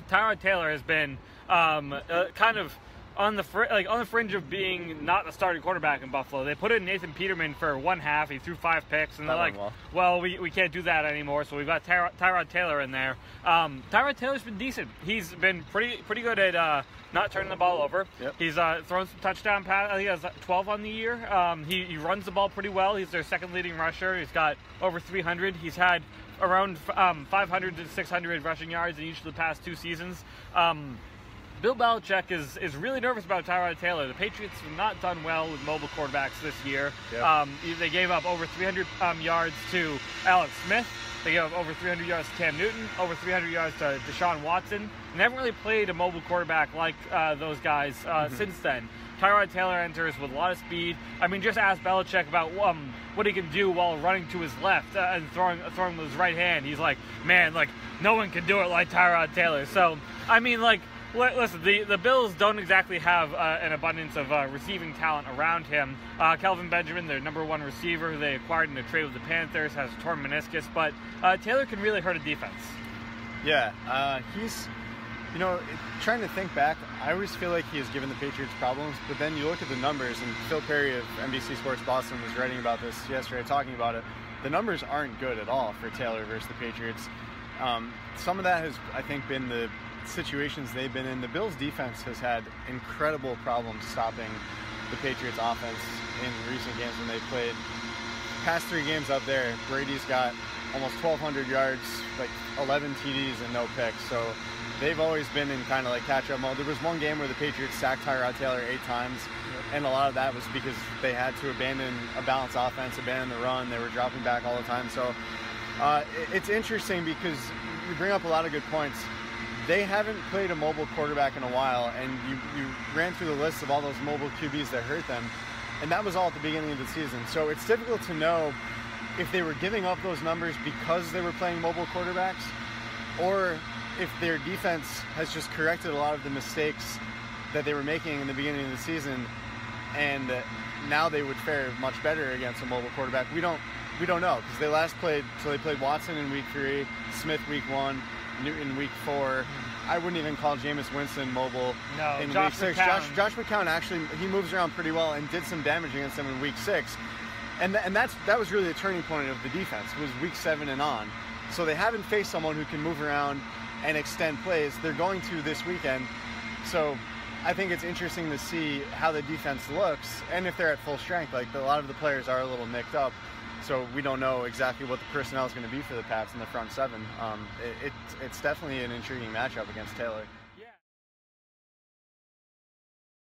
Tyrod Taylor has been kind of on the fringe of being not a starting quarterback in Buffalo. They put in Nathan Peterman for one half. He threw 5 picks, and they're like, well, we can't do that anymore, so we've got Tyrod Taylor in there. Tyrod Taylor's been decent. He's been pretty good at not turning the ball over. Yep. He's thrown some touchdown passes. I think he has 12 on the year. He runs the ball pretty well. He's their second leading rusher. He's got over 300. He's had around 500 to 600 rushing yards in each of the past 2 seasons. Bill Belichick is really nervous about Tyrod Taylor. The Patriots have not done well with mobile quarterbacks this year. Yep. They gave up over 300 yards to Alex Smith. They gave up over 300 yards to Cam Newton, over 300 yards to Deshaun Watson. They haven't really played a mobile quarterback like those guys since then. Tyrod Taylor enters with a lot of speed. I mean, just ask Belichick about what he can do while running to his left and throwing with his right hand. He's like, man, like, no one can do it like Tyrod Taylor. So, I mean, like, listen, the Bills don't exactly have an abundance of receiving talent around him. Kelvin Benjamin, their #1 receiver, who they acquired in a trade with the Panthers, has a torn meniscus, but Taylor can really hurt a defense. Yeah, he's, trying to think back, I always feel like he has given the Patriots problems, but then you look at the numbers, and Phil Perry of NBC Sports Boston was writing about this yesterday, talking about it. The numbers aren't good at all for Taylor versus the Patriots. Some of that has, I think, been the situations they've been in. The Bills' defense has had incredible problems stopping the Patriots' offense in recent games when they played. Past 3 games up there, Brady's got almost 1,200 yards, like 11 TDs and no picks. So they've always been in kind of like catch-up mode. There was one game where the Patriots sacked Tyrod Taylor 8 times, and a lot of that was because they had to abandon a balanced offense, abandon the run. They were dropping back all the time. So it's interesting because you bring up a lot of good points. They haven't played a mobile quarterback in a while, and you ran through the list of all those mobile QBs that hurt them, and that was all at the beginning of the season. So it's difficult to know if they were giving up those numbers because they were playing mobile quarterbacks, or if their defense has just corrected a lot of the mistakes that they were making in the beginning of the season, and now they would fare much better against a mobile quarterback. We don't know, because they last played, so they played Watson in week 3, Smith week 1, Newton week 4. I wouldn't even call Jameis Winston mobile in week 6. Josh McCown actually, he moves around pretty well and did some damage against them in week 6. And that was really the turning point of the defense, was week 7 and on. So they haven't faced someone who can move around and extend plays. They're going to this weekend. So I think it's interesting to see how the defense looks, and if they're at full strength. Like, a lot of the players are a little nicked up. So we don't know exactly what the personnel is going to be for the Pats in the front 7. It's definitely an intriguing matchup against Taylor.